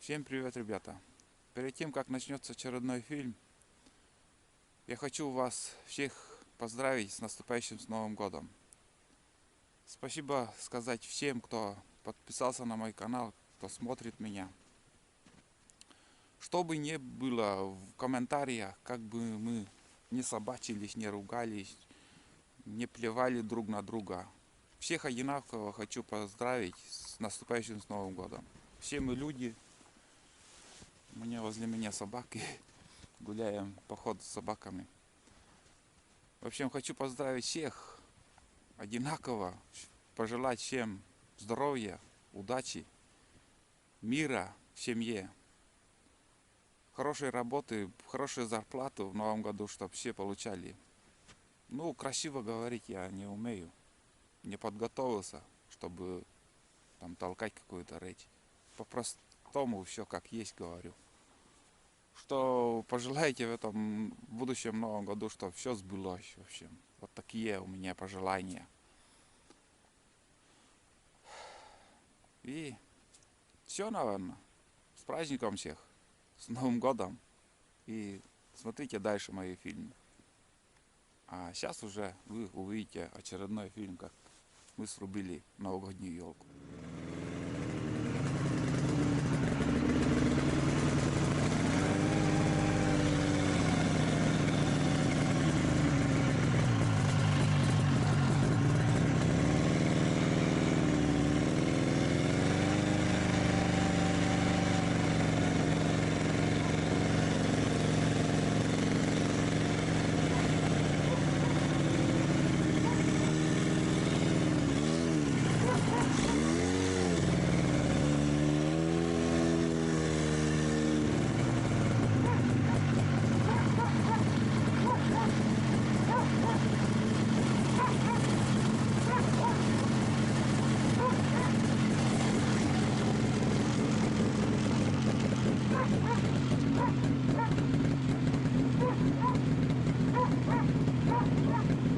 Всем привет, ребята! Перед тем, как начнется очередной фильм, я хочу вас всех поздравить с наступающим с Новым годом. Спасибо сказать всем, кто подписался на мой канал, кто смотрит меня. Что бы ни было в комментариях, как бы мы не собачились, не ругались, не плевали друг на друга, всех одинаково хочу поздравить с наступающим с Новым годом. Все мы люди. Возле меня собаки. Гуляем по ходу с собаками. В общем, хочу поздравить всех одинаково. Пожелать всем здоровья, удачи, мира в семье. Хорошей работы, хорошую зарплату в новом году, чтобы все получали. Красиво говорить я не умею. Не подготовился, чтобы там толкать какую-то речь. По-простому все как есть говорю. Что пожелаете в этом будущем новом году, чтобы все сбылось. В общем, вот такие у меня пожелания. И все, наверное. С праздником всех. С Новым годом. И смотрите дальше мои фильмы. А сейчас уже вы увидите очередной фильм, как мы срубили новогоднюю елку.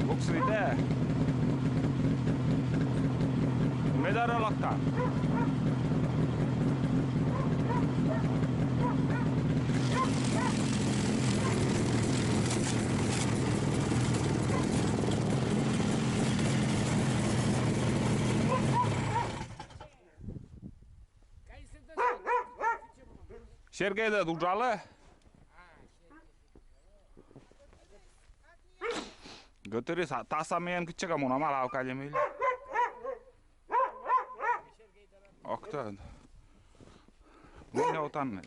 Buksuide. Medarolakta. Sergey'de Ducalı. Götürü tasamayan küçük ama ona al kalemil. Oktan. Bu ne utanma.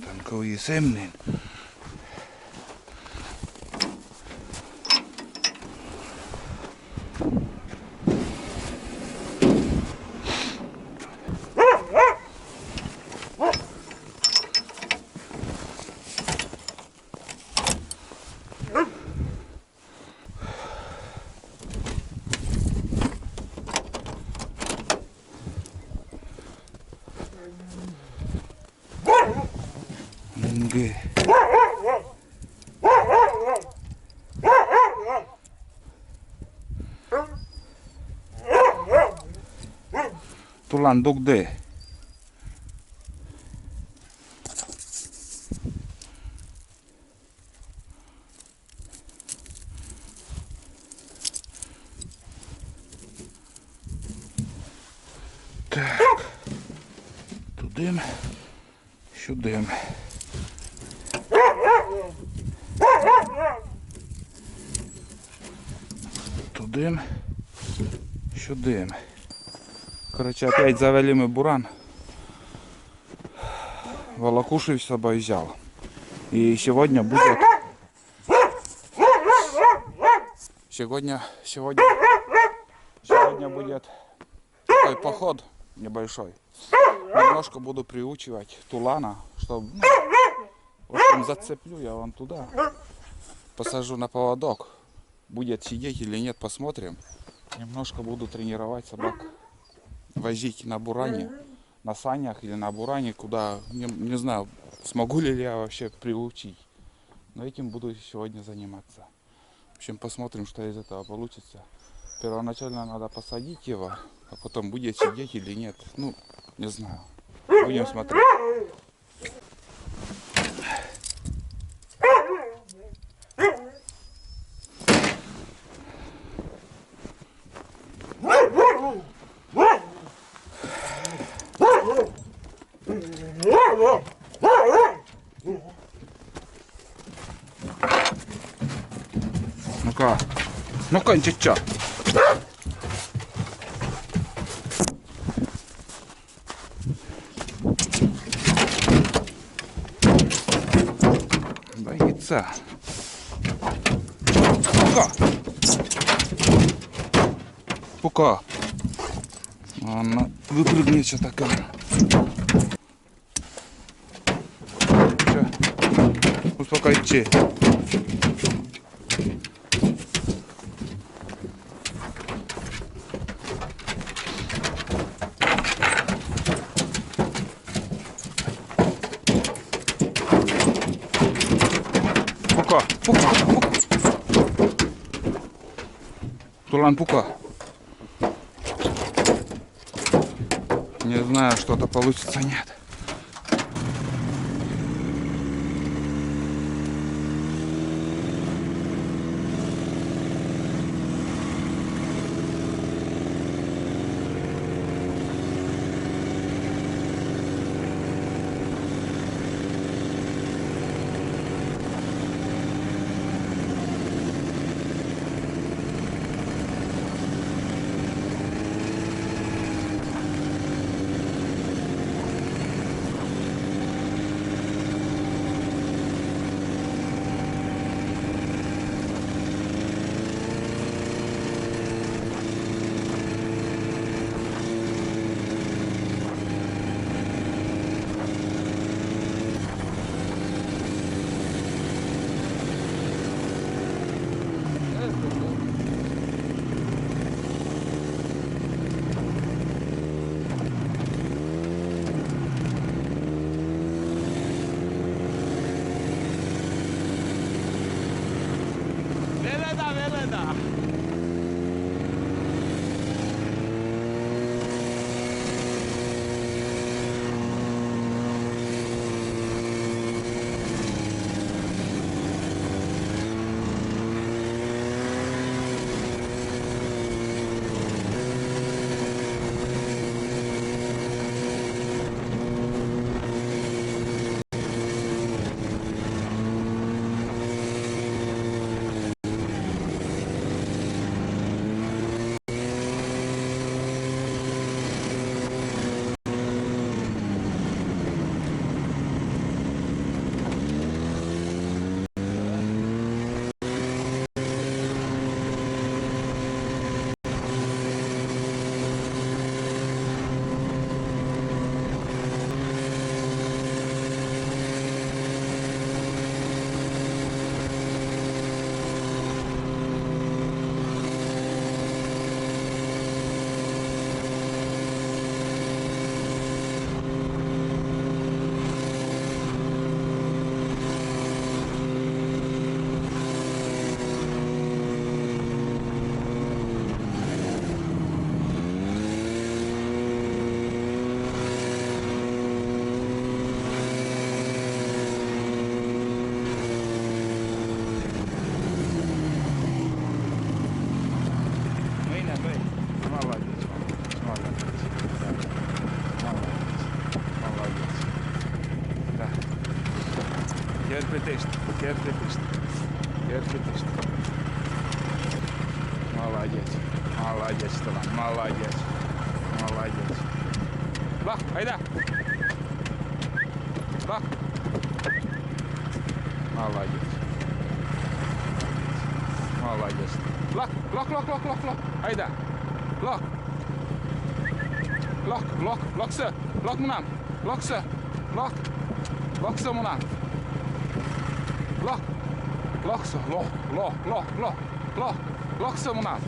Tankowi semnin. Nge. Tulan dugde. Так. Тудим. Сюдим. Тудим. Сюдим. Короче, опять завели мы буран. Волокуши с собой взял. И сегодня будет... Сегодня Сегодня будет такой поход небольшой. Немножко буду приучивать Тулана, чтобы, в общем, зацеплю я вон туда, посажу на поводок. Будет сидеть или нет, посмотрим. Немножко буду тренировать собак. Возить на буране, на санях или на буране, куда, не знаю, смогу ли я вообще приучить. Но этим буду сегодня заниматься. В общем, посмотрим, что из этого получится. Первоначально надо посадить его, а потом будет сидеть или нет. Ну, не знаю. Будем смотреть. Ну-ка, ну-ка, чё? Боится. Ну-ка. Пука. Она выпрыгнет сейчас такая. Че? Успокойте. Пука. Тулан, пука. Не знаю, что-то получится, нет. Веледа. Терпишь. Молодец, Тулан, молодец. Бах, айда. Бах. Молодец. Лак. Айда. Lock. Lock, lock, lockse. Lock munan. Lockse. Lock. Lockse munan. Lock. Lockse. Lock, lock, lock, lock. Lock. Lockse munan.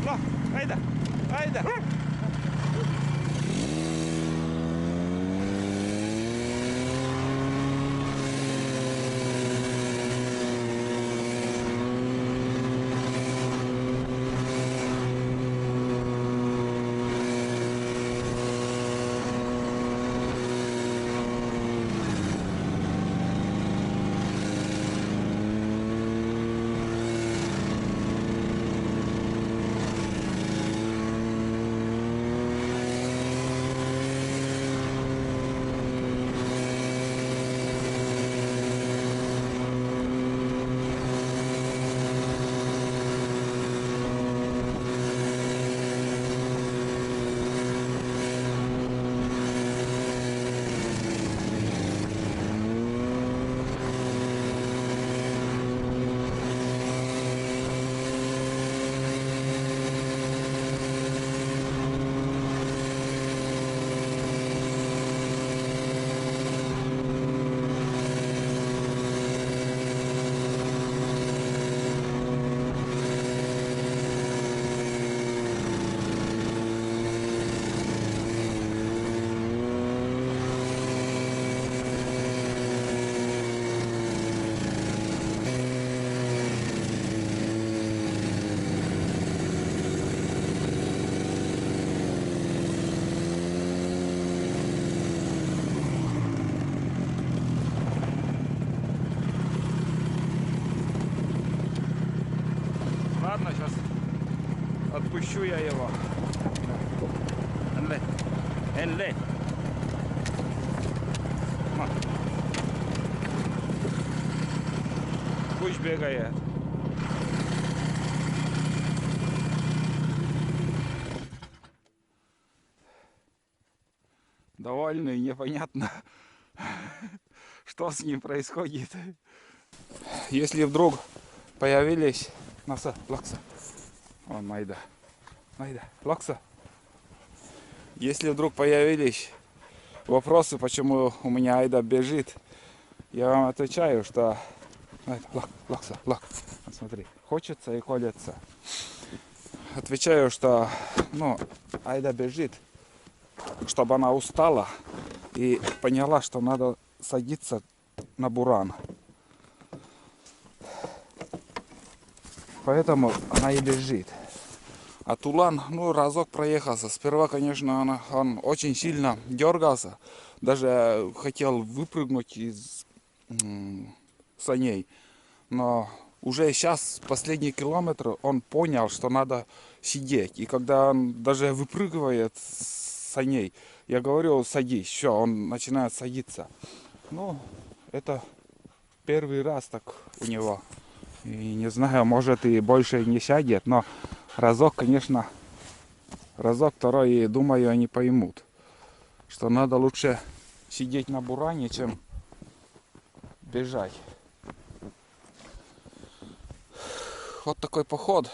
Lock, hayda, hayda. Ладно, сейчас отпущу я его. Энле. Энле. Пусть бегает. Довольный, непонятно, что с ним происходит. Если вдруг появились... Наса, лакса. Вон Майда. Майда, лакса. Если вдруг появились вопросы, почему у меня Айда бежит, я вам отвечаю, что... Лакса, лак. Вот смотри, хочется и колется. Отвечаю, что, ну, Айда бежит, чтобы она устала и поняла, что надо садиться на буран. Поэтому она и бежит. А Тулан, ну, разок проехался. Сперва, конечно, он очень сильно дергался. Даже хотел выпрыгнуть из саней. Но уже сейчас, последний километр, он понял, что надо сидеть. И когда он даже выпрыгивает с саней, я говорю, садись. Все, он начинает садиться. Ну, это первый раз так у него. И не знаю, может и больше не сядет, но разок, конечно, разок, второй, и думаю, они поймут, что надо лучше сидеть на буране, чем бежать. Вот такой поход.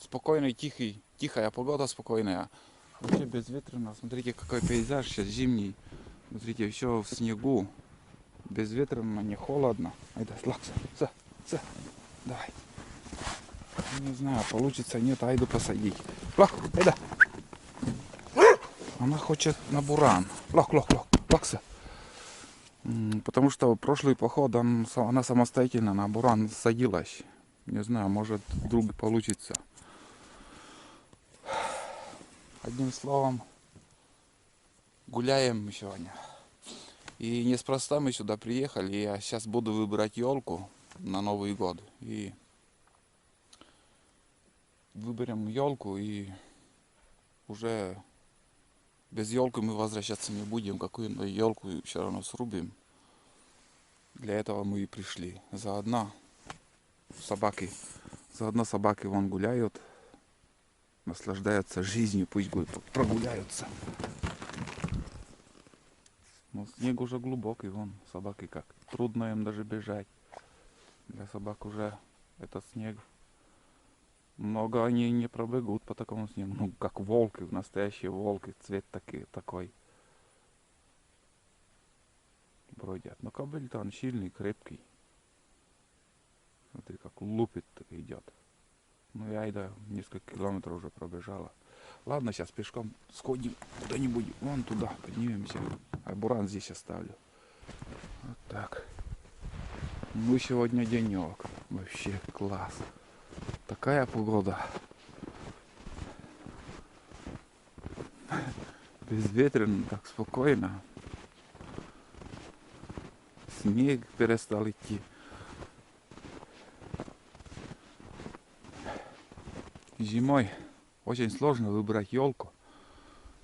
Спокойный, тихий, тихая погода, спокойная. Вообще безветренно. Смотрите, какой пейзаж сейчас зимний. Смотрите, все в снегу. Безветренно, не холодно. Это лакса. Давай. Не знаю, получится, нет, Айду посадить. Лак, Айда. Она хочет на буран. Лакса. Потому что прошлый поход она самостоятельно на буран садилась. Не знаю, может вдруг получится. Одним словом, гуляем сегодня. И неспроста мы сюда приехали. Я сейчас буду выбирать елку на Новый год. И выберем елку и уже без елки мы возвращаться не будем. Какую-то елку все равно срубим. Для этого мы и пришли. Заодно собаки вон гуляют, наслаждаются жизнью, пусть прогуляются. Но снег уже глубокий, вон собаки как. Трудно им даже бежать. Для собак уже этот снег. Много они не пробегут по такому снегу. Ну, как волки, настоящие волки. Цвет такой. Бродят. Но кобыль-то он сильный, крепкий. Смотри, как лупит идет. Ну и айда несколько километров уже пробежала. Ладно, сейчас пешком сходим куда-нибудь. Вон туда поднимемся. А буран здесь оставлю. Вот так. Ну сегодня денек. Вообще класс. Такая погода. Безветренно, так спокойно. Снег перестал идти. Зимой очень сложно выбрать елку.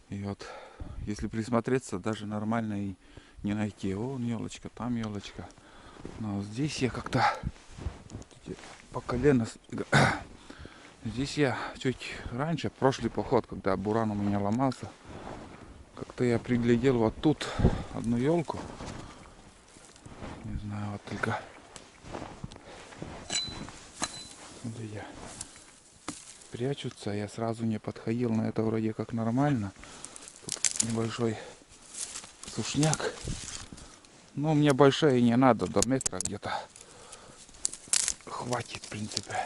И вот, если присмотреться, даже нормально и не найти. Вон елочка, там елочка. Но здесь я как-то по колено. Здесь я чуть раньше, прошлый поход, когда буран у меня ломался, как-то я приглядел вот тут одну елку. Не знаю, вот только где я прячутся, я сразу не подходил, но это вроде как нормально. Тут небольшой сушняк. Ну, мне больше и не надо, до метра где-то хватит, в принципе.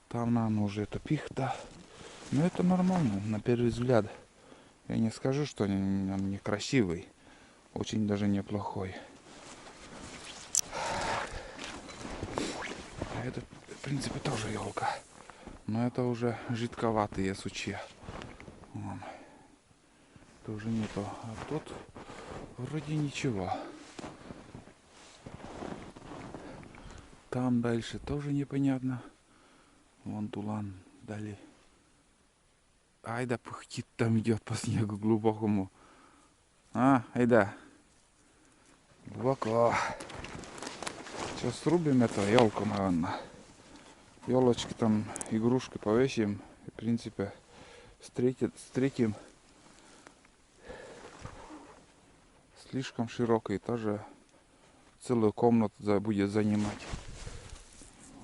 Там нам уже это пихта. Но это нормально, на первый взгляд. Я не скажу, что он некрасивый. Очень даже неплохой. А это, в принципе, тоже елка. Но это уже жидковатые сучья. Вон. Это уже не то. А тут вроде ничего. Там дальше тоже непонятно. Вон тулан дали. Айда пыхтит, там идет по снегу глубокому. Айда. Глубоко. Сейчас срубим эту елку, наверное. Елочки там, игрушки повесим. И, в принципе, встретим. Слишком широкой, тоже целую комнату будет занимать.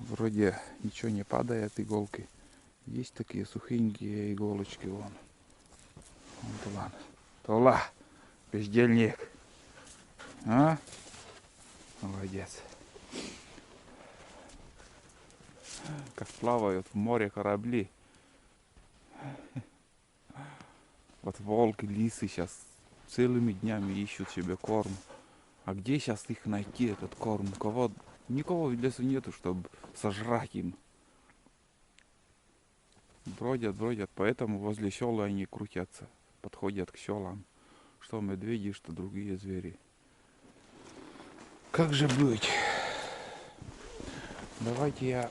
Вроде ничего не падает, иголки. Есть такие сухенькие иголочки, вон. Вон тулан. Тула, бездельник. Молодец. Как плавают в море корабли. Вот волки, лисы сейчас целыми днями ищут себе корм. А где сейчас их найти, этот корм? Никого в лесу нету, чтобы сожрать им. Бродят, поэтому возле села они крутятся. Подходят к селам. Что медведи, что другие звери. Как же быть? Давайте я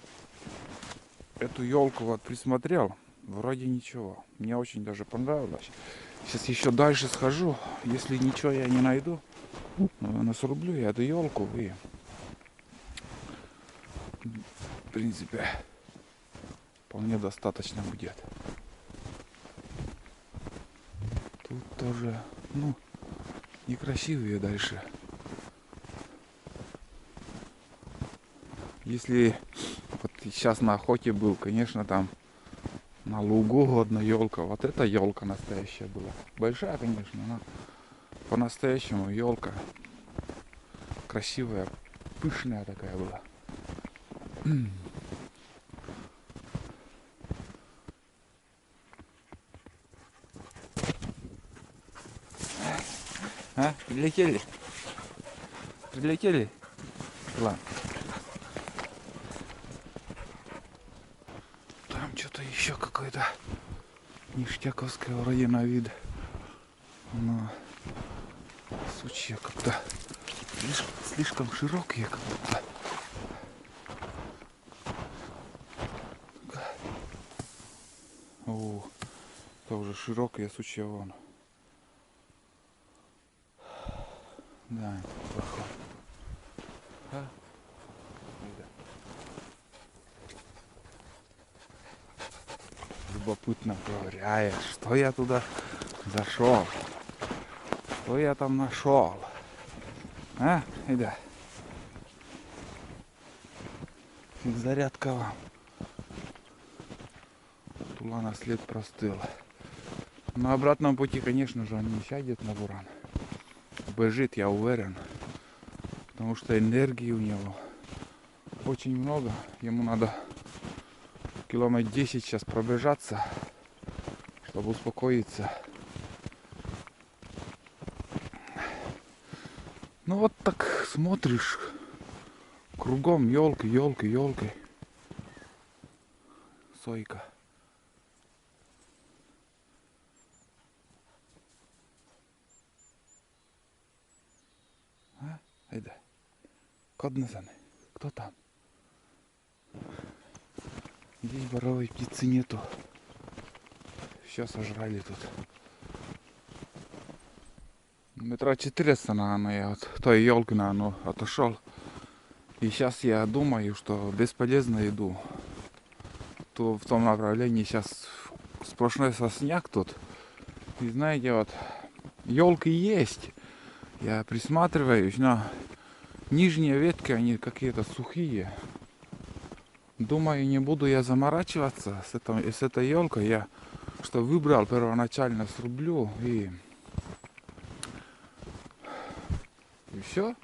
эту елку вот присмотрел. Вроде ничего. Мне очень даже понравилось. Сейчас еще дальше схожу. Если ничего я не найду, наверное, срублю я эту елку и в принципе вполне достаточно будет. Тут тоже, некрасивые дальше. Если вот сейчас на охоте был, конечно, там на лугу одна елка. Вот эта елка настоящая была. Большая, конечно, но по-настоящему елка. Красивая, пышная такая была. Прилетели? Прилетели? Ладно. Там что-то еще какое-то ништяковское вроде на вид. Но сучья как-то слишком широкие как будто. О, это уже широкие сучья вон. Да, проход. А? Любопытно, говоря, что я туда зашел, что я там нашел. А, Ида? Зарядка вам. Тулана след простыл. На обратном пути, конечно же, он не сядет на буран. Бежит, я уверен. Потому что энергии у него очень много. Ему надо километр 10 сейчас пробежаться, чтобы успокоиться. Ну вот так смотришь. Кругом елки, елки, елки. Сойка. А? Айда. Кодназаны. Кто там? Здесь боровой птицы нету. Все сожрали тут. Метра 400, наверное, я от той елки, наверное, отошел. И сейчас я думаю, что бесполезно иду. То в том направлении сейчас сплошной сосняк тут. И знаете, вот елки есть. Я присматриваюсь, но нижние ветки, они какие-то сухие. Думаю, не буду я заморачиваться с этой елкой. Я что выбрал первоначально, срублю и все.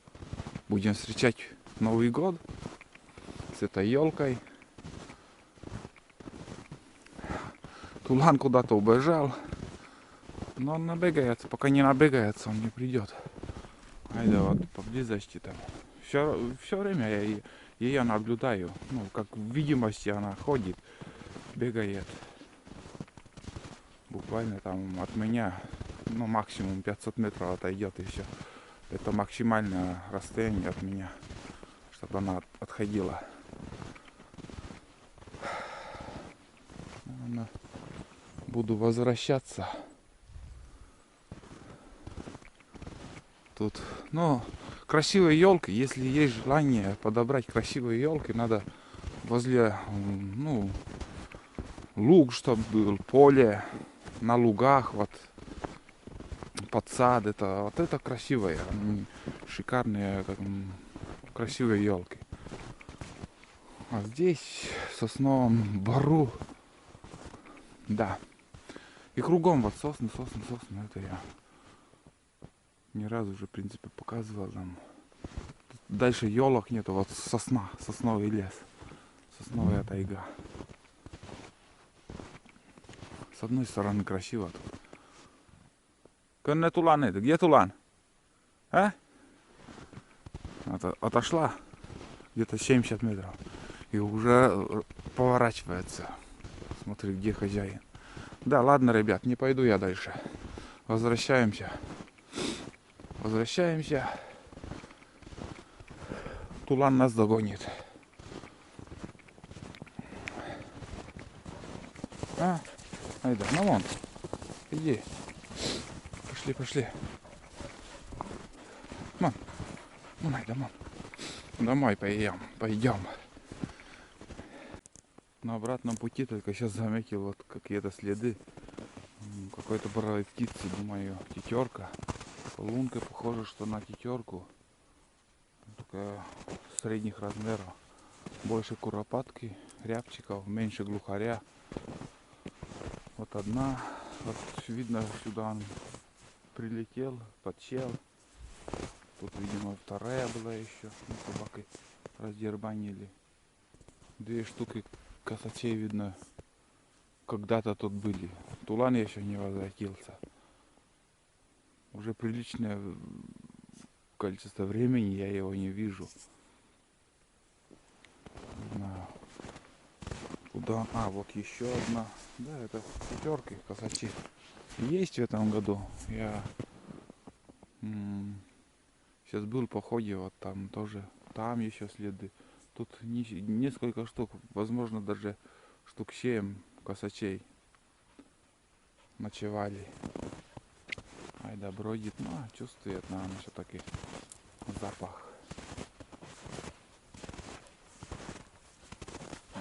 Будем встречать Новый год с этой елкой. Тулан куда-то убежал. Но он набегается. Пока не набегается, он не придет. Айда вот поблизости там. Все время я ее наблюдаю. Ну, как в видимости она ходит, бегает. Буквально там от меня, ну, максимум 500 метров отойдет и все. Это максимальное расстояние от меня, чтобы она отходила. Наверное, буду возвращаться. Тут, ну, красивые елки. Если есть желание подобрать красивые елки, надо возле, ну, луг, чтобы был, поле, на лугах, вот, под сад. Вот это красивые, шикарные, красивые елки. А здесь в сосновом бору, да. И кругом вот сосны. Это я ни разу уже, в принципе, показывал там. Дальше елок нету, вот сосновый лес, сосновая тайга. С одной стороны красиво тут. Кенне Тулан это? Где Тулан? А? Отошла где-то 70 метров. И уже поворачивается. Смотри, где хозяин. Да, ладно, ребят, не пойду я дальше. Возвращаемся. Тулан нас догонит. А? Айда, ну вон. Иди. Пошли. Мам. Ну, Айда, мам. Домой пойдем. На обратном пути только сейчас заметил вот какие-то следы какой-то боровой птицы, думаю, тетерка. Лунка похоже, что на тетерку. Такая средних размеров. Больше куропатки, рябчиков, меньше глухаря. Вот одна. Вот видно, сюда он прилетел, подсел. Тут, видимо, вторая была еще. Ну, собаки раздербанили. 2 штуки косачей, видно, когда-то тут были. Тулан еще не возвратился. Уже приличное количество времени я его не вижу. Не знаю, куда. А, вот еще одна. Да, это пятерки косачи. Есть в этом году. Я сейчас был по ходе, вот там тоже. Там еще следы. Тут несколько штук, возможно, даже штук 7 косачей ночевали. Айда бродит, но чувствует, наверное, все-таки запах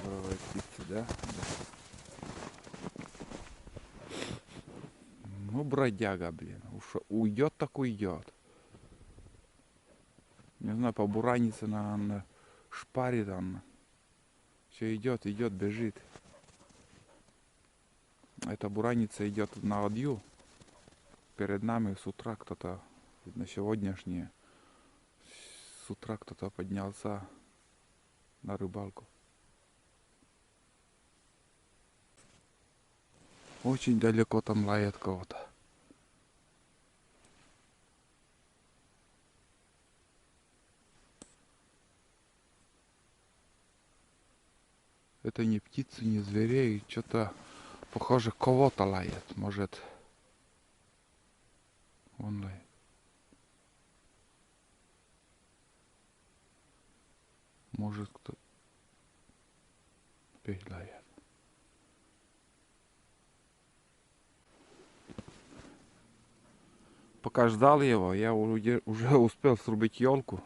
боровой птицы, да? Ну, бродяга, блин. Уж уйдет, так уйдет. Не знаю, побуранится на шпаре там. Все идет, идет, бежит. Эта бураница идет на ладью. Перед нами с утра кто-то, на сегодняшнее, с утра кто-то поднялся на рыбалку. Очень далеко там лает кого-то. Это не птицы, не зверей, что-то похоже кого-то лает. Может, он лает. Может, кто опять лает. Пока ждал его, я уже успел срубить елку.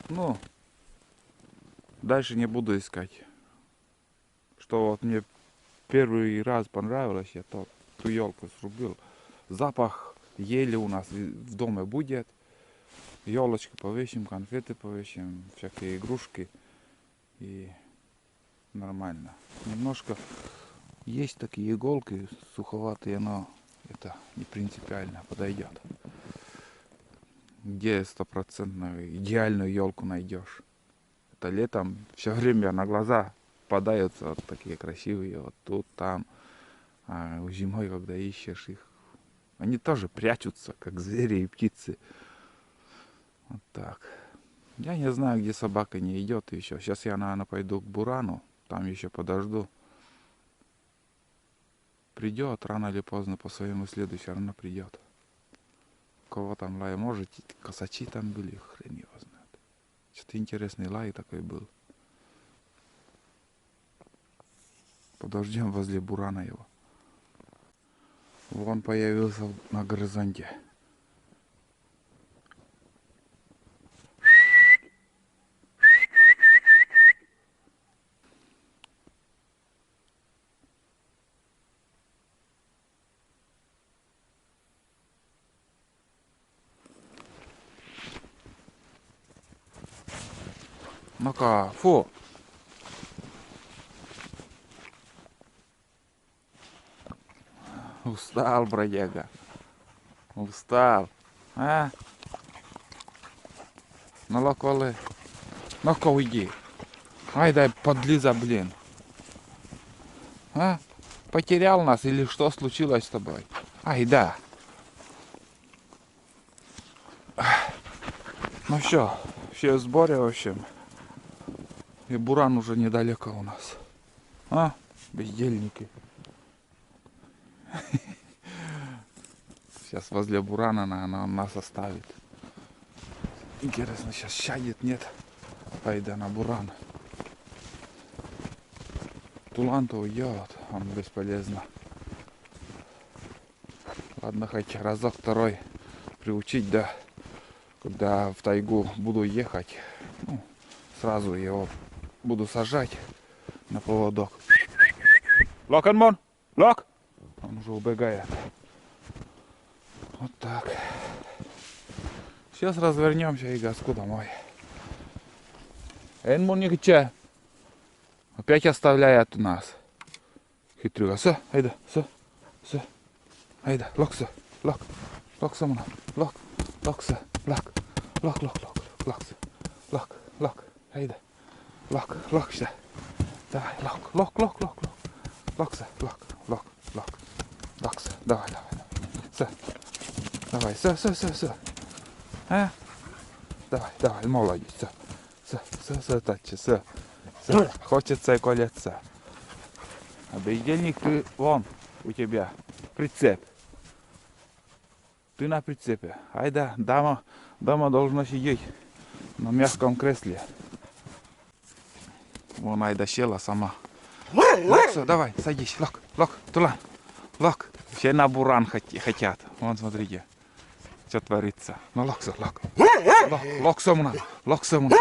Ну, дальше не буду искать. Что вот мне первый раз понравилось, я ту елку срубил. Запах ели у нас в доме будет. Елочки повесим, конфеты повесим, всякие игрушки. И нормально. Немножко есть такие иголки суховатые, но это не принципиально подойдет. Где стопроцентную идеальную елку найдешь? Это летом все время на глаза попадаются вот такие красивые, вот тут, там. А зимой, когда ищешь их, они тоже прячутся, как звери и птицы. Вот так. Я не знаю, где собака не идет еще. Сейчас я, наверное, пойду к бурану. Там еще подожду. Придет рано или поздно по своему следу, все равно придет. Кого там лай? Может, косачи там были, хрен его знает. Что-то интересный лай такой был. Подождем возле бурана его. Вон появился на горизонте. Ну-ка, фу! Устал, бродяга. Устал. А? Ну, локоли. Ну-ка, уйди. Ай, дай подлиза, блин. А? Потерял нас или что случилось с тобой? Ай, да. Ну все в сборе, в общем. И буран уже недалеко у нас. А? Бездельники. Сейчас возле бурана, наверное, он нас оставит. Интересно, сейчас сядет, нет? Пойду на буран. Тулан-то уйдет, он бесполезно. Ладно, хоть разок второй приучить, да. Когда в тайгу буду ехать, ну, сразу его буду сажать на поводок. Лок, Анмон! Лок! Он уже убегает. Вот так. Сейчас развернемся и газку домой. Энмон не че? Опять оставляет нас. Хитрюга. Айда, айда, локса, лок, локсамона, лок, локса, лок, лок, айда, локса. Давай, локса, локса, локса, давай. Давай, а? Давай, молодец, тачи, хочется и колется. А бездельник ты вон у тебя прицеп. Ты на прицепе. Айда, дама должна сидеть на мягком кресле. Вон айда села сама. Локса, давай, садись. Лок, Тулан. Лок. Все на буран хотят. Вон, смотрите. Что творится? Ну, Локса, Локса мунам, Локса мунам,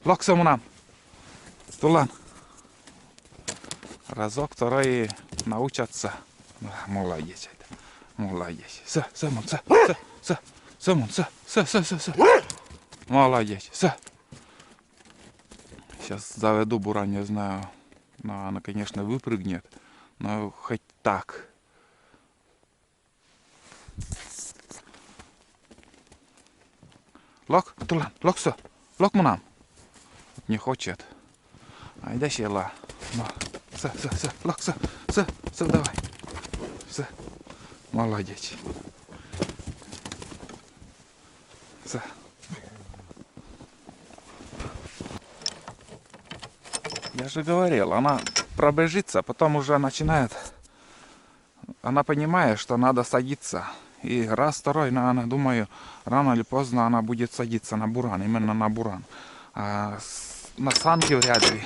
Локса мунам. Тулан. Разок, второй научатся. Молодец. Молодец. Самон. Молодец. Сейчас заведу буран, не знаю. Но она, конечно, выпрыгнет. Но хоть так. Лок, Тулан, Лок мунам. Не хочет. Айда села. Лок, давай. Молодец. Я же говорил, она пробежится, потом уже начинает. Она понимает, что надо садиться. И раз, второй, но она, думаю, рано или поздно она будет садиться на буран, именно на буран. А на санки вряд ли.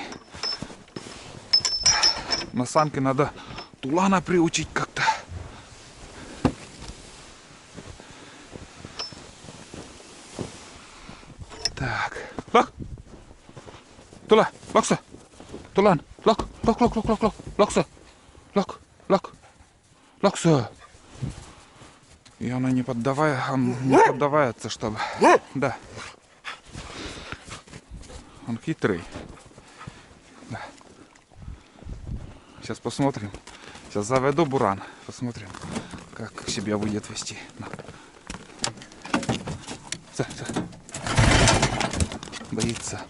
На санки надо Тулана приучить как-то. Так. Лок! Локса! Тулан! Локса! Локса! И она не поддавается, чтобы... Да. Он хитрый. Да. Сейчас посмотрим. Сейчас заведу буран. Посмотрим, как себя будет вести. Боится.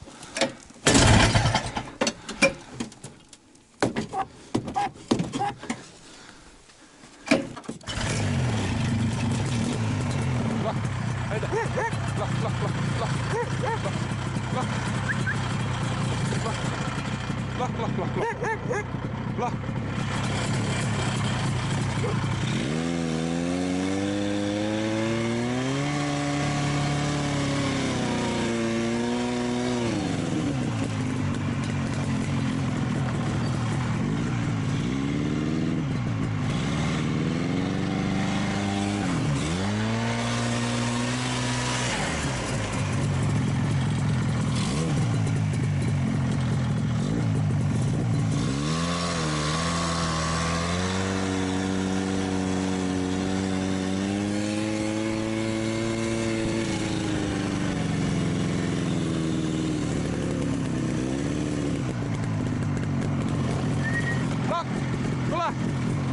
Лок.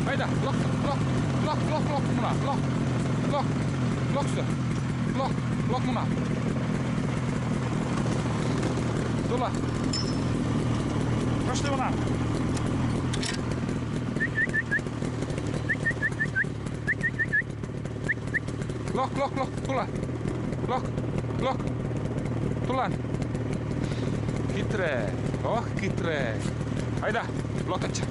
Hayda, lok muna. Дула. Пошли вона. Лок, Тула. Лок. Тулан. Хитре. Ох, хитре. Hayda, локоть.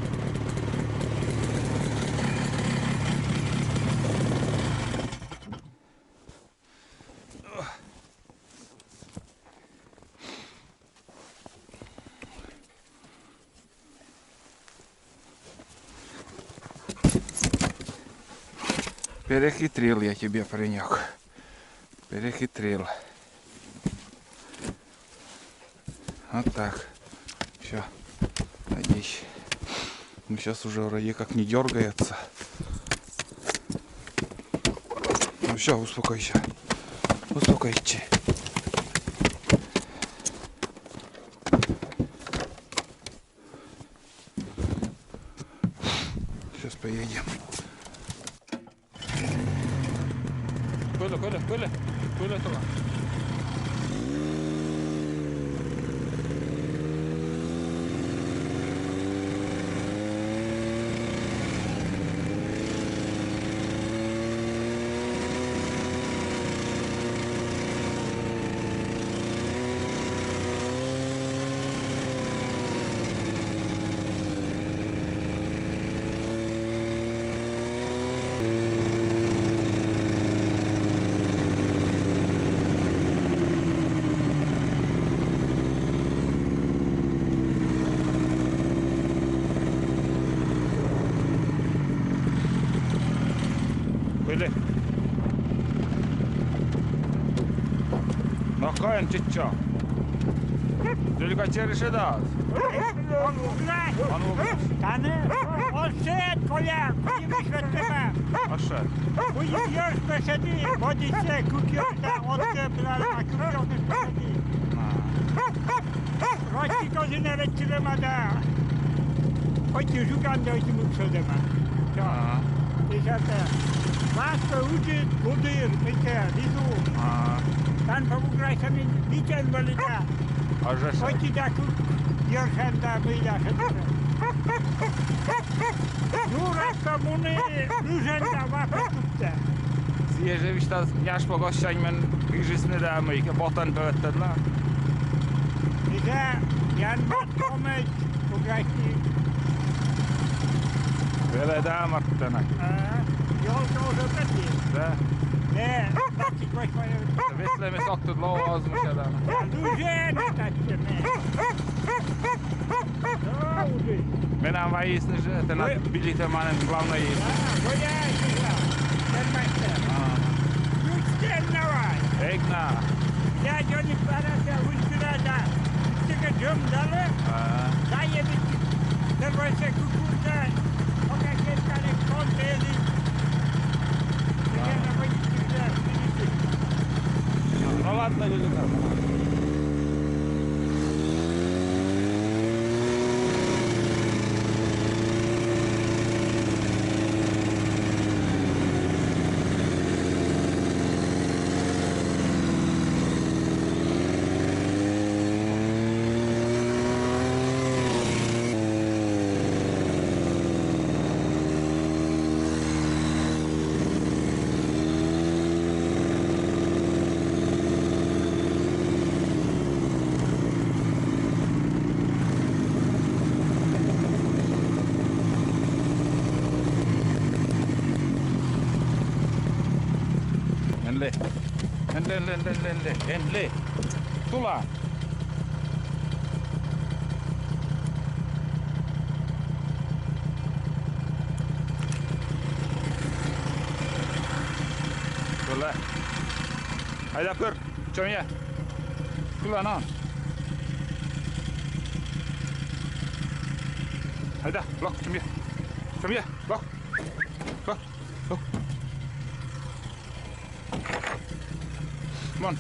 Перехитрил я тебе, паренек. Перехитрил. Вот так. Все. Надеюсь. Ну сейчас уже вроде как не дергается. Ну все, успокойся. Успокойся. Сейчас поедем. Коля, туда. Коля. No koen chicho. Tylko cieszy das. On w ogóle, On mówi, on szedł, kolega, chodzimy świetnie. poszedł. Później już poszedli, wodzi się, kukiorka, odcebrali, a kukiorka poszedli. Rości godzinę lecimy da. Chodźcie, szukam do tym uprzedzema. A, I że te, was to uczy, budyr, mycie, wizu. a, Tam pomógłeś mi liczeń bolita. a że się. Chodźcie taku, jorszenda, wyjda się tyle. Jura komuny, różenda, łapę kupce. Jeżeli ta jaż po gościań men iżysny damy i botan to dla. I że, Jan ma pomyć, pograjki. Wiele dam Martena. Jolko, że będzie. Da. Nie, taki ktoś ma... Wiesz, my sok tu dlouho zmusiadam. Duże, nie tak się nie. No, udy. My nám vajísny, že ten byli ten manem hlavnej jízdy. Bo ja się znam. Ten majster. Już ten dawaj. Egna. Ja do nich parasia uśpirada. Tylko dżum dole, daje mi derwojse kukurka. Oka kieszka nie kąty jeli. Ja na wojnicy wziąłem, widzicie. No ładno, że tam. Enle. Tula. Tula. Hayda kır. Çömye. Tula no. Hayda. Blok çömye. Çömye. Blok. Blok. Blok. Come on.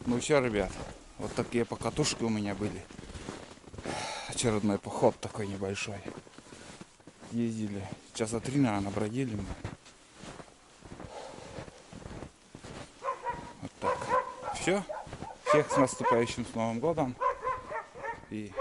Ну все, ребят, вот такие покатушки у меня были. Очередной поход такой небольшой. Ездили часа 3, наверное, бродили мы. Вот так. Все. Всех с наступающим с Новым годом. И